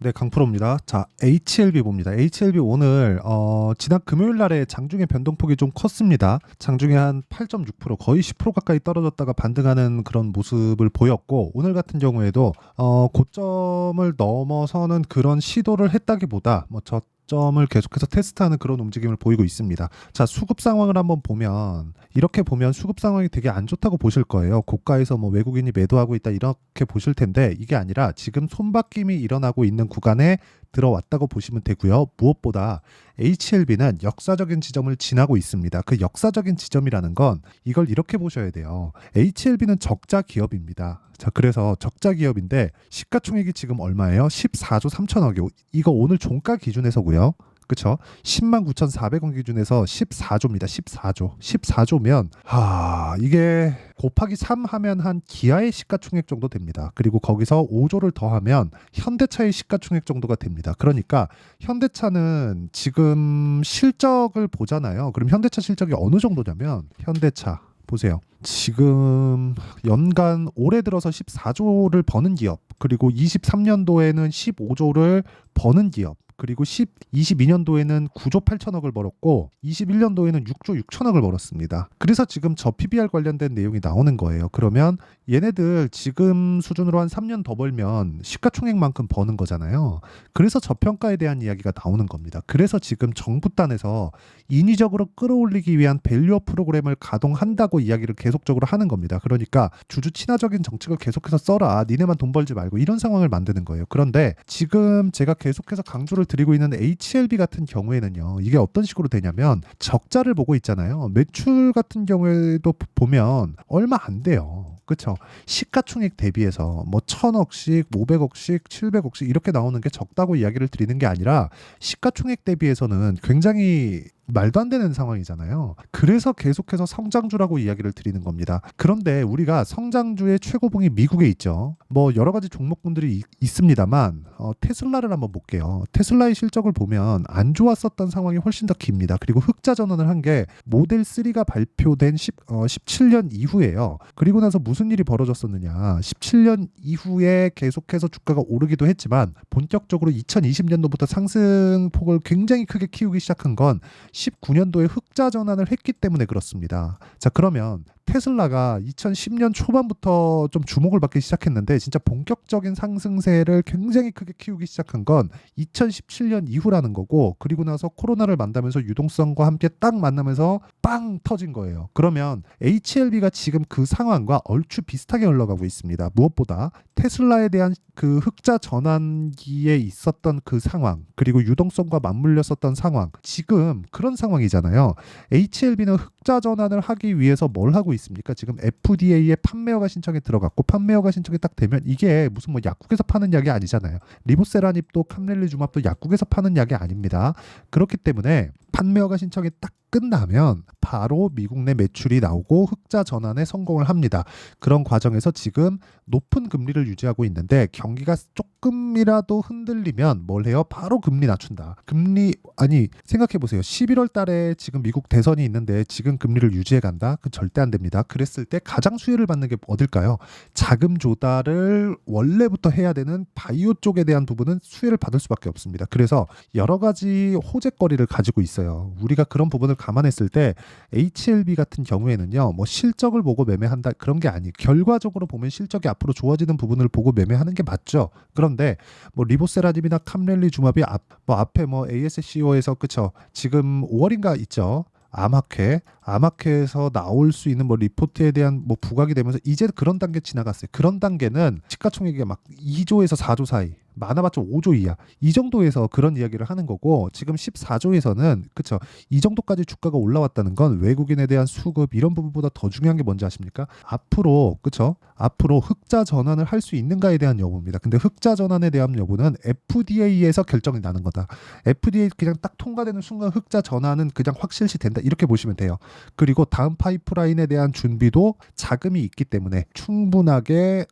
네, 강프로입니다. 자, HLB 봅니다. HLB 오늘 지난 금요일 날에 장중에 변동폭이 좀 컸습니다. 장중에 한 8.6% 거의 10% 가까이 떨어졌다가 반등하는 그런 모습을 보였고, 오늘 같은 경우에도 고점을 넘어서는 그런 시도를 했다기보다 뭐 저점을 계속해서 테스트하는 그런 움직임을 보이고 있습니다. 자, 수급 상황을 한번 보면, 이렇게 보면 수급 상황이 되게 안 좋다고 보실 거예요. 고가에서 뭐 외국인이 매도하고 있다 이렇게 보실 텐데, 이게 아니라 지금 손바뀜이 일어나고 있는 구간에 들어왔다고 보시면 되고요. 무엇보다 HLB는 역사적인 지점을 지나고 있습니다. 그 역사적인 지점이라는 건 이걸 이렇게 보셔야 돼요. HLB는 적자 기업입니다. 자, 그래서 적자 기업인데 시가총액이 지금 얼마예요? 14조 3천억이요. 이거 오늘 종가 기준에서고요. 그쵸? 10만 9,400원 기준에서 14조입니다. 14조. 14조면 이게 곱하기 3 하면 한 기아의 시가총액 정도 됩니다. 그리고 거기서 5조를 더하면 현대차의 시가총액 정도가 됩니다. 그러니까 현대차는 지금 실적을 보잖아요. 그럼 현대차 실적이 어느 정도냐면, 현대차 보세요. 지금 연간 올해 들어서 14조를 버는 기업, 그리고 23년도에는 15조를 버는 기업, 그리고 22년도에는 9조 8천억을 벌었고 21년도에는 6조 6천억을 벌었습니다. 그래서 지금 저 PBR 관련된 내용이 나오는 거예요. 그러면 얘네들 지금 수준으로 한 3년 더 벌면 시가총액만큼 버는 거잖아요. 그래서 저평가에 대한 이야기가 나오는 겁니다. 그래서 지금 정부 단에서 인위적으로 끌어올리기 위한 밸류업 프로그램을 가동한다고 이야기를 계속적으로 하는 겁니다. 그러니까 주주 친화적인 정책을 계속해서 써라. 니네만 돈 벌지 말고, 이런 상황을 만드는 거예요. 그런데 지금 제가 계속해서 강조를 드리고 있는 HLB 같은 경우에는요, 이게 어떤 식으로 되냐면 적자를 보고 있잖아요. 매출 같은 경우에도 보면 얼마 안 돼요. 그렇죠? 시가총액 대비해서 뭐 1,000억씩, 500억씩, 700억씩 이렇게 나오는 게 적다고 이야기를 드리는 게 아니라, 시가총액 대비해서는 굉장히 말도 안 되는 상황이잖아요. 그래서 계속해서 성장주라고 이야기를 드리는 겁니다. 그런데 우리가 성장주의 최고봉이 미국에 있죠. 뭐 여러 가지 종목군들이 있습니다만, 테슬라를 한번 볼게요. 테슬라의 실적을 보면 안 좋았었던 상황이 훨씬 더 깁니다. 그리고 흑자 전환을 한 게 모델 3가 발표된 17년 이후예요. 그리고 나서 무슨 일이 벌어졌었느냐. 17년 이후에 계속해서 주가가 오르기도 했지만 본격적으로 2020년도부터 상승폭을 굉장히 크게 키우기 시작한 건 19년도에 흑자 전환을 했기 때문에 그렇습니다. 자, 그러면 테슬라가 2010년 초반부터 좀 주목을 받기 시작했는데, 진짜 본격적인 상승세를 굉장히 크게 키우기 시작한 건 2017년 이후라는 거고, 그리고 나서 코로나를 만나면서 유동성과 함께 딱 만나면서 빵 터진 거예요. 그러면 HLB가 지금 그 상황과 얼추 비슷하게 흘러가고 있습니다. 무엇보다 테슬라에 대한 그 흑자 전환기에 있었던 그 상황, 그리고 유동성과 맞물렸었던 상황, 지금 그런 상황이잖아요. HLB는 흑자 전환을 하기 위해서 뭘 하고 있습니까? 지금 FDA에 판매허가 신청이 들어갔고, 판매허가 신청이 딱 되면 이게 무슨 뭐 약국에서 파는 약이 아니잖아요. 리보세라닙도 캄렐리주맙도 약국에서 파는 약이 아닙니다. 그렇기 때문에 판매허가 신청이 딱 끝나면 바로 미국 내 매출이 나오고 흑자 전환에 성공을 합니다. 그런 과정에서 지금 높은 금리를 유지하고 있는데, 경기가 조금이라도 흔들리면 뭘 해요? 바로 금리 낮춘다. 생각해 보세요. 11월 달에 지금 미국 대선이 있는데 지금 금리를 유지해 간다? 그 절대 안 됩니다. 그랬을 때 가장 수혜를 받는 게 어딜까요? 자금 조달을 원래부터 해야 되는 바이오 쪽에 대한 부분은 수혜를 받을 수밖에 없습니다. 그래서 여러 가지 호재거리를 가지고 있어요. 우리가 그런 부분을 감안했을 때 HLB 같은 경우에는요, 뭐 실적을 보고 매매한다 그런 게 아니에요. 결과적으로 보면 실적이 앞으로 좋아지는 부분을 보고 매매하는 게 맞죠. 그런데 뭐 리보세라닙이나 캄렐리주맙이 앞에 뭐 ASCO에서 그쵸, 지금 5월인가 있죠. 암학회에서 나올 수 있는 뭐 리포트에 대한 뭐 부각이 되면서 이제 그런 단계 지나갔어요. 그런 단계는 시가총액이 막 2조에서 4조 사이, 많아봤자 5조 이하, 이 정도에서 그런 이야기를 하는 거고, 지금 14조에서는 그쵸, 이 정도까지 주가가 올라왔다는 건 외국인에 대한 수급 이런 부분보다 더 중요한 게 뭔지 아십니까? 앞으로 흑자 전환을 할 수 있는가에 대한 여부입니다. 근데 흑자 전환에 대한 여부는 FDA에서 결정이 나는 거다. FDA 그냥 딱 통과되는 순간 흑자 전환은 그냥 확실시 된다, 이렇게 보시면 돼요. 그리고 다음 파이프라인에 대한 준비도 자금이 있기 때문에 충분하게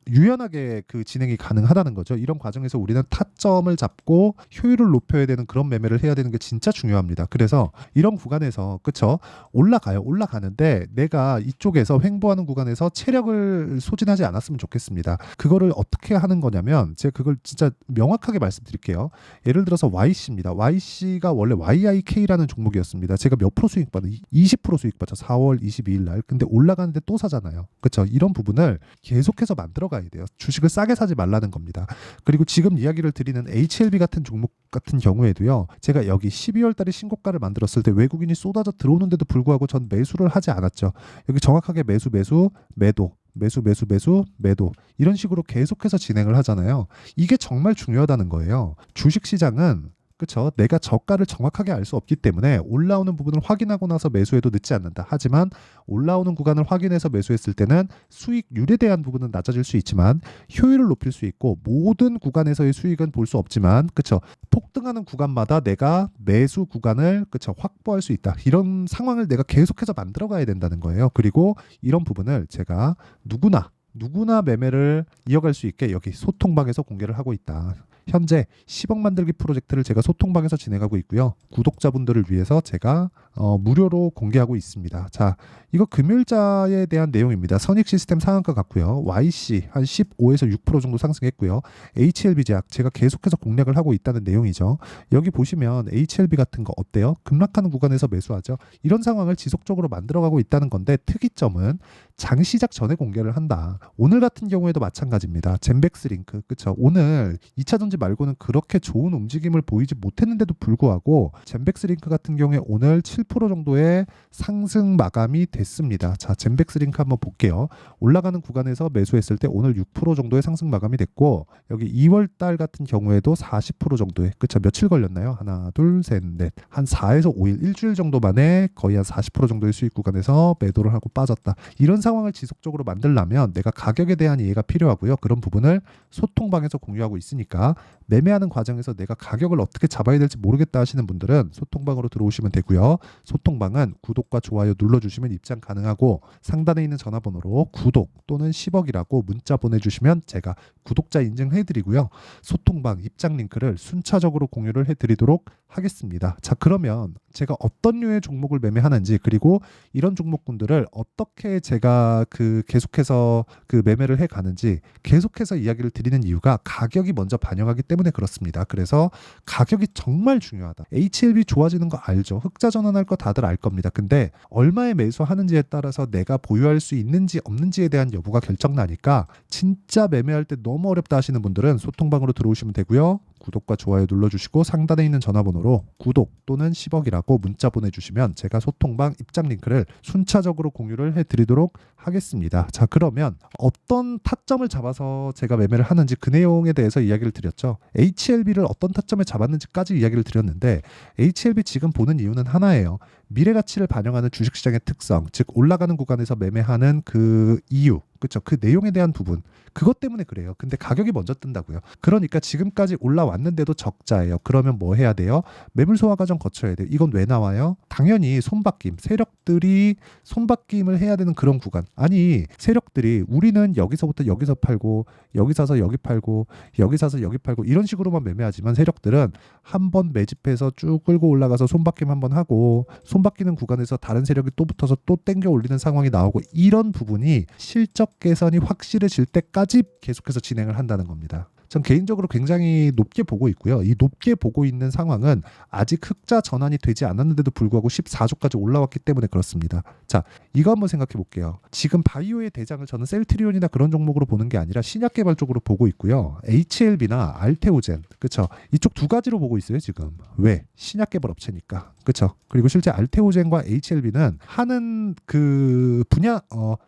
유연하게 그 진행이 가능하다는 거죠. 이런 과정에서 우리는 타점을 잡고 효율을 높여야 되는 그런 매매를 해야 되는 게 진짜 중요합니다. 그래서 이런 구간에서 그쵸? 올라가는데 내가 이쪽에서 횡보하는 구간에서 체력을 소진하지 않았으면 좋겠습니다. 그거를 어떻게 하는 거냐면 제가 그걸 진짜 명확하게 말씀드릴게요. 예를 들어서 YC입니다. YC가 원래 YIK라는 종목이었습니다. 제가 몇 프로 수익 받은 20% 수익 받죠. 4월 22일 날. 근데 올라가는데 또 사잖아요. 그렇죠? 이런 부분을 계속해서 만들어 가야 돼요. 주식을 싸게 사지 말라는 겁니다. 그리고 지금 이야기를 드리는 HLB 같은 종목 같은 경우에도요. 제가 여기 12월 달에 신고가를 만들었을 때 외국인이 쏟아져 들어오는데도 불구하고 전 매수를 하지 않았죠. 여기 정확하게 매도 이런 식으로 계속해서 진행을 하잖아요. 이게 정말 중요하다는 거예요. 주식시장은 그렇죠. 내가 저가를 정확하게 알 수 없기 때문에 올라오는 부분을 확인하고 나서 매수해도 늦지 않는다. 하지만 올라오는 구간을 확인해서 매수했을 때는 수익률에 대한 부분은 낮아질 수 있지만 효율을 높일 수 있고 모든 구간에서의 수익은 볼 수 없지만 그렇죠. 폭등하는 구간마다 내가 매수 구간을 그렇죠. 확보할 수 있다. 이런 상황을 내가 계속해서 만들어 가야 된다는 거예요. 그리고 이런 부분을 제가 누구나 매매를 이어갈 수 있게 여기 소통방에서 공개를 하고 있다. 현재 10억 만들기 프로젝트를 제가 소통방에서 진행하고 있고요. 구독자분들을 위해서 제가 무료로 공개하고 있습니다. 자, 이거 금요일자에 대한 내용입니다. 선익 시스템 상한가 같고요. YC 한 15에서 6% 정도 상승했고요. HLB 제약 제가 계속해서 공략을 하고 있다는 내용이죠. 여기 보시면 HLB 같은 거 어때요? 급락하는 구간에서 매수하죠. 이런 상황을 지속적으로 만들어가고 있다는 건데 특이점은 장 시작 전에 공개를 한다. 오늘 같은 경우에도 마찬가지입니다. 젠백스 링크 그쵸? 오늘 2차 전지 말고는 그렇게 좋은 움직임을 보이지 못했는데도 불구하고 젠백스 링크 같은 경우에 오늘 7% 정도의 상승 마감이 됐습니다. 자, 젠백스 링크 한번 볼게요. 올라가는 구간에서 매수했을 때 오늘 6% 정도의 상승 마감이 됐고 여기 2월 달 같은 경우에도 40% 정도의 그쵸? 며칠 걸렸나요? 하나, 둘, 셋, 넷. 한 4에서 5일, 일주일 정도 만에 거의 한 40% 정도의 수익 구간에서 매도를 하고 빠졌다. 이런 상황을 지속적으로 만들려면 내가 가격에 대한 이해가 필요하고요. 그런 부분을 소통방에서 공유하고 있으니까 매매하는 과정에서 내가 가격을 어떻게 잡아야 될지 모르겠다 하시는 분들은 소통방으로 들어오시면 되고요. 소통방은 구독과 좋아요 눌러주시면 입장 가능하고 상단에 있는 전화번호로 구독 또는 10억이라고 문자 보내주시면 제가 구독자 인증해드리고요. 소통방 입장 링크를 순차적으로 공유를 해드리도록 하겠습니다. 자, 그러면 제가 어떤 류의 종목을 매매하는지 그리고 이런 종목군들을 어떻게 제가 계속해서 매매를 해 가는지 계속해서 이야기를 드리는 이유가 가격이 먼저 반영하기 때문에 그렇습니다. 그래서 가격이 정말 중요하다. HLB 좋아지는 거 알죠? 흑자 전환할 거 다들 알 겁니다. 근데 얼마에 매수하는지에 따라서 내가 보유할 수 있는지 없는지에 대한 여부가 결정나니까 진짜 매매할 때 너무 어렵다 하시는 분들은 소통방으로 들어오시면 되고요. 구독과 좋아요 눌러주시고 상단에 있는 전화번호로 구독 또는 10억이라고 문자 보내주시면 제가 소통방 입장 링크를 순차적으로 공유를 해드리도록 하겠습니다. 자, 그러면 어떤 타점을 잡아서 제가 매매를 하는지 그 내용에 대해서 이야기를 드렸죠. HLB를 어떤 타점에 잡았는지까지 이야기를 드렸는데 HLB 지금 보는 이유는 하나예요. 미래 가치를 반영하는 주식시장의 특성, 즉 올라가는 구간에서 매매하는 그 이유, 그렇죠? 그 내용에 대한 부분, 그것 때문에 그래요. 근데 가격이 먼저 뜬다고요. 그러니까 지금까지 올라왔는데도 적자예요. 그러면 뭐 해야 돼요? 매물 소화 과정 거쳐야 돼요. 이건 왜 나와요? 당연히 손바뀜, 세력들이 손바뀜을 해야 되는 그런 구간. 아니, 세력들이 우리는 여기서부터 여기서 팔고 여기 사서 여기 팔고 여기 사서 여기 팔고 이런 식으로만 매매하지만 세력들은 한번 매집해서 쭉 끌고 올라가서 손바뀜 한번 하고 손바뀌는 구간에서 다른 세력이 또 붙어서 또 땡겨 올리는 상황이 나오고 이런 부분이 실적 개선이 확실해질 때까지 계속해서 진행을 한다는 겁니다. 전 개인적으로 굉장히 높게 보고 있고요. 이 높게 보고 있는 상황은 아직 흑자 전환이 되지 않았는데도 불구하고 14조까지 올라왔기 때문에 그렇습니다. 자, 이거 한번 생각해 볼게요. 지금 바이오의 대장을 저는 셀트리온이나 그런 종목으로 보는 게 아니라 신약 개발 쪽으로 보고 있고요. HLB나 알테오젠, 그렇죠? 이쪽 두 가지로 보고 있어요, 지금. 왜? 신약 개발 업체니까. 그렇죠? 그리고 실제 알테오젠과 HLB는 하는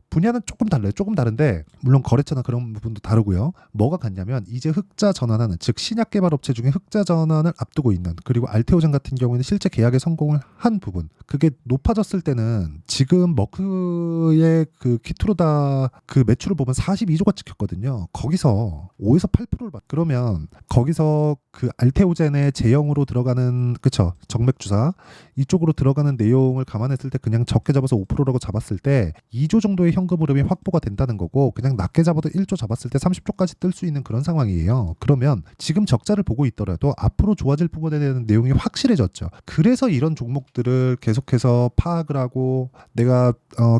분야는 조금 달라요. 조금 다른데 물론 거래처나 그런 부분도 다르고요. 뭐가 같냐면 이제 흑자 전환하는 즉 신약 개발 업체 중에 흑자 전환을 앞두고 있는 그리고 알테오젠 같은 경우에는 실제 계약에 성공을 한 부분 그게 높아졌을 때는 지금 머크의 키트로다 매출을 보면 42조가 찍혔거든요. 거기서 5에서 8%를 그러면 거기서 알테오젠의 제형으로 들어가는 그쵸 정맥주사 이쪽으로 들어가는 내용을 감안했을 때 그냥 적게 잡아서 5%라고 잡았을 때 2조 정도의 현금 흐름이 확보가 된다는 거고, 그냥 낮게 잡아도 1조 잡았을 때 30조까지 뜰 수 있는 그런 상황이에요. 그러면 지금 적자를 보고 있더라도 앞으로 좋아질 부분에 대한 내용이 확실해졌죠. 그래서 이런 종목들을 계속해서 파악을 하고 내가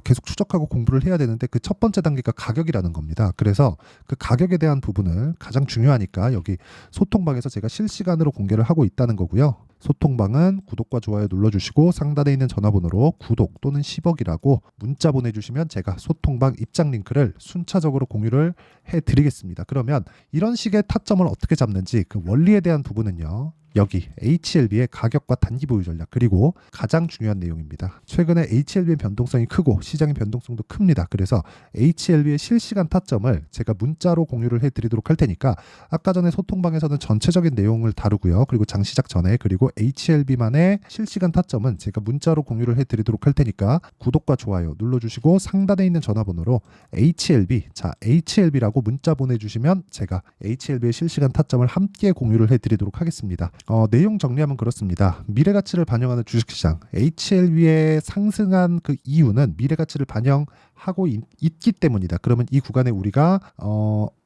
계속 추적하고 공부를 해야 되는데, 그 첫 번째 단계가 가격이라는 겁니다. 그래서 그 가격에 대한 부분을 가장 중요하니까 여기 소통방에서 제가 실시간으로 공개를 하고 있다는 거고요. 소통방은 구독과 좋아요 눌러주시고 상단에 있는 전화번호로 구독 또는 10억이라고 문자 보내주시면 제가 소통방 입장 링크를 순차적으로 공유를 해드리겠습니다. 그러면 이런 식의 타점을 어떻게 잡는지 그 원리에 대한 부분은요, 여기 HLB의 가격과 단기 보유 전략, 그리고 가장 중요한 내용입니다. 최근에 HLB의 변동성이 크고 시장의 변동성도 큽니다. 그래서 HLB의 실시간 타점을 제가 문자로 공유를 해드리도록 할 테니까, 아까 전에 소통방에서는 전체적인 내용을 다루고요. 그리고 장 시작 전에, 그리고 HLB만의 실시간 타점은 제가 문자로 공유를 해드리도록 할 테니까 구독과 좋아요 눌러주시고 상단에 있는 전화번호로 HLB, 자 HLB라고 문자 보내주시면 제가 HLB의 실시간 타점을 함께 공유를 해드리도록 하겠습니다. 내용 정리하면 그렇습니다. 미래가치를 반영하는 주식시장, HLB의 상승한 그 이유는 미래가치를 반영하고 있기 때문이다. 그러면 이 구간에 우리가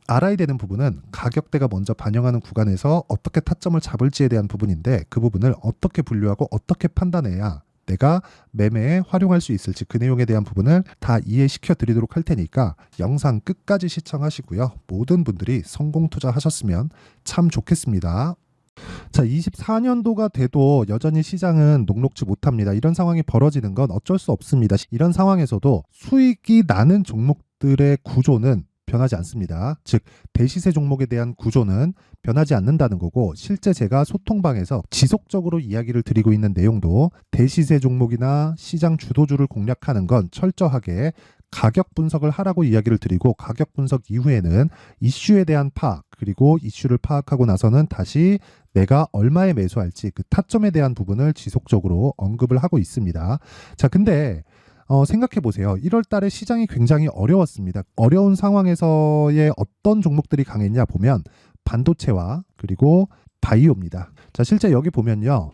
알아야 되는 부분은 가격대가 먼저 반영하는 구간에서 어떻게 타점을 잡을지에 대한 부분인데, 그 부분을 어떻게 분류하고 어떻게 판단해야 내가 매매에 활용할 수 있을지, 그 내용에 대한 부분을 다 이해시켜 드리도록 할 테니까 영상 끝까지 시청하시고요. 모든 분들이 성공 투자하셨으면 참 좋겠습니다. 자, 24년도가 돼도 여전히 시장은 녹록지 못합니다. 이런 상황이 벌어지는 건 어쩔 수 없습니다. 이런 상황에서도 수익이 나는 종목들의 구조는 변하지 않습니다. 즉 대시세 종목에 대한 구조는 변하지 않는다는 거고, 실제 제가 소통방에서 지속적으로 이야기를 드리고 있는 내용도 대시세 종목이나 시장 주도주를 공략하는 건 철저하게 가격 분석을 하라고 이야기를 드리고, 가격 분석 이후에는 이슈에 대한 파악, 그리고 이슈를 파악하고 나서는 다시 내가 얼마에 매수할지 그 타점에 대한 부분을 지속적으로 언급을 하고 있습니다. 자, 근데 생각해 보세요. 1월 달에 시장이 굉장히 어려웠습니다. 어려운 상황에서의 어떤 종목들이 강했냐 보면 반도체와 그리고 바이오입니다. 자, 실제 여기 보면요.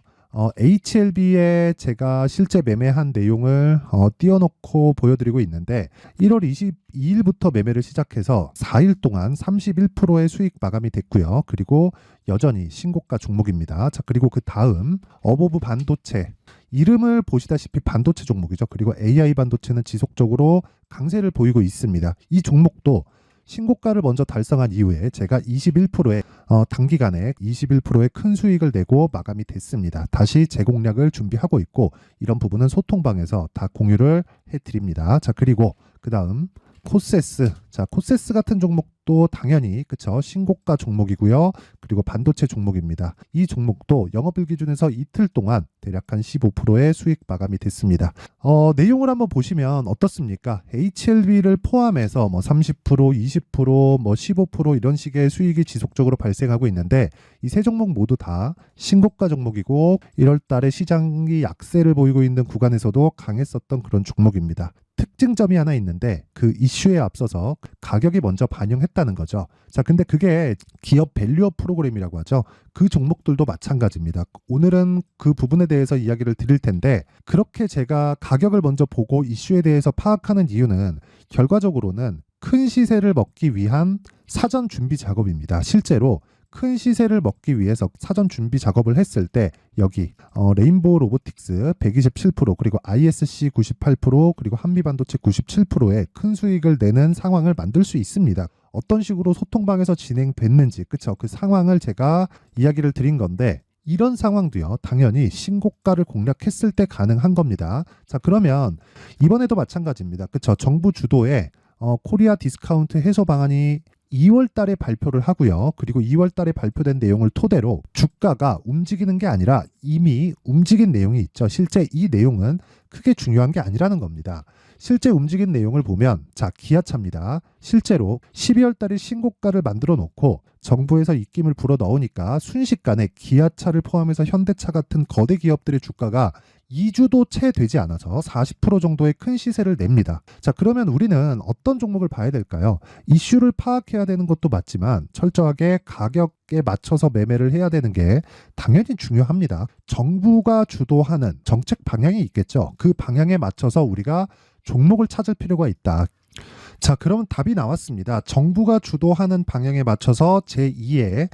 HLB에 제가 실제 매매한 내용을 띄워놓고 보여드리고 있는데, 1월 22일부터 매매를 시작해서 4일 동안 31%의 수익 마감이 됐고요. 그리고 여전히 신고가 종목입니다. 자, 그리고 그 다음 어보브 반도체, 이름을 보시다시피 반도체 종목이죠. 그리고 AI 반도체는 지속적으로 강세를 보이고 있습니다. 이 종목도 신고가를 먼저 달성한 이후에 제가 21%의 단기간에 21%의 큰 수익을 내고 마감이 됐습니다. 다시 재공략을 준비하고 있고, 이런 부분은 소통방에서 다 공유를 해드립니다. 자, 그리고 그 다음 코세스. 자, 코세스 같은 종목도 당연히 그쵸, 신고가 종목이고요. 그리고 반도체 종목입니다. 이 종목도 영업일 기준에서 이틀 동안 대략 한 15%의 수익 마감이 됐습니다. 내용을 한번 보시면 어떻습니까? HLB를 포함해서 뭐 30%, 20%, 뭐 15% 이런 식의 수익이 지속적으로 발생하고 있는데, 이 세 종목 모두 다 신고가 종목이고 1월 달에 시장이 약세를 보이고 있는 구간에서도 강했었던 그런 종목입니다. 특징점이 하나 있는데, 그 이슈에 앞서서 가격이 먼저 반영했다는 거죠. 자, 근데 그게 기업 밸류업 프로그램이라고 하죠. 그 종목들도 마찬가지입니다. 오늘은 그 부분에 대해서 이야기를 드릴 텐데, 그렇게 제가 가격을 먼저 보고 이슈에 대해서 파악하는 이유는 결과적으로는 큰 시세를 먹기 위한 사전 준비 작업입니다. 실제로 큰 시세를 먹기 위해서 사전 준비 작업을 했을 때 여기 레인보우 로보틱스 127%, 그리고 ISC 98%, 그리고 한미반도체 97%의 큰 수익을 내는 상황을 만들 수 있습니다. 어떤 식으로 소통방에서 진행됐는지, 그쵸? 그 상황을 제가 이야기를 드린 건데, 이런 상황도요, 당연히 신고가를 공략했을 때 가능한 겁니다. 자, 그러면 이번에도 마찬가지입니다. 그쵸? 정부 주도의 코리아 디스카운트 해소 방안이 2월 달에 발표를 하고요. 그리고 2월 달에 발표된 내용을 토대로 주가가 움직이는 게 아니라 이미 움직인 내용이 있죠. 실제 이 내용은 크게 중요한 게 아니라는 겁니다. 실제 움직인 내용을 보면, 자, 기아차입니다. 실제로 12월 달에 신고가를 만들어 놓고 정부에서 입김을 불어 넣으니까 순식간에 기아차를 포함해서 현대차 같은 거대 기업들의 주가가 2주도 채 되지 않아서 40% 정도의 큰 시세를 냅니다. 자, 그러면 우리는 어떤 종목을 봐야 될까요? 이슈를 파악해야 되는 것도 맞지만 철저하게 가격에 맞춰서 매매를 해야 되는 게 당연히 중요합니다. 정부가 주도하는 정책 방향이 있겠죠. 그 방향에 맞춰서 우리가 종목을 찾을 필요가 있다. 자, 그러면 답이 나왔습니다. 정부가 주도하는 방향에 맞춰서 제2의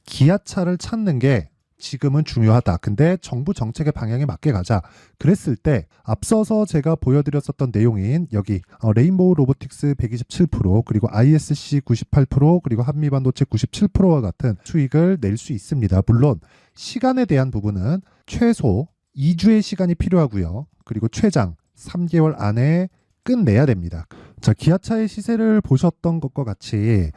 기아차를 찾는 게 지금은 중요하다. 근데 정부 정책의 방향에 맞게 가자. 그랬을 때 앞서서 제가 보여드렸었던 내용인 여기 레인보우 로보틱스 127% 그리고 ISC 98% 그리고 한미반도체 97%와 같은 수익을 낼 수 있습니다. 물론 시간에 대한 부분은 최소 2주의 시간이 필요하고요. 그리고 최장 3개월 안에 끝내야 됩니다. 자, 기아차의 시세를 보셨던 것과 같이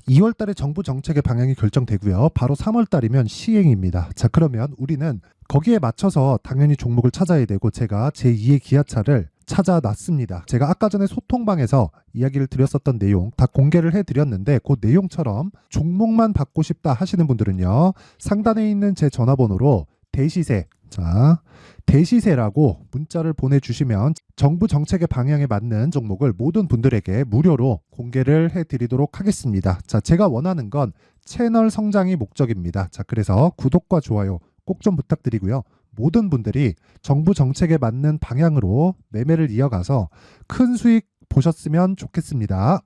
2월 달에 정부 정책의 방향이 결정되고요. 바로 3월 달이면 시행입니다. 자, 그러면 우리는 거기에 맞춰서 당연히 종목을 찾아야 되고 제가 제2의 기아차를 찾아놨습니다. 제가 아까 전에 소통방에서 이야기를 드렸었던 내용 다 공개를 해드렸는데 그 내용처럼 종목만 받고 싶다 하시는 분들은요. 상단에 있는 제 전화번호로 대시세, 자, 대시세라고 문자를 보내주시면 정부 정책의 방향에 맞는 종목을 모든 분들에게 무료로 공개를 해드리도록 하겠습니다. 자, 제가 원하는 건 채널 성장이 목적입니다. 자, 그래서 구독과 좋아요 꼭 좀 부탁드리고요. 모든 분들이 정부 정책에 맞는 방향으로 매매를 이어가서 큰 수익 보셨으면 좋겠습니다.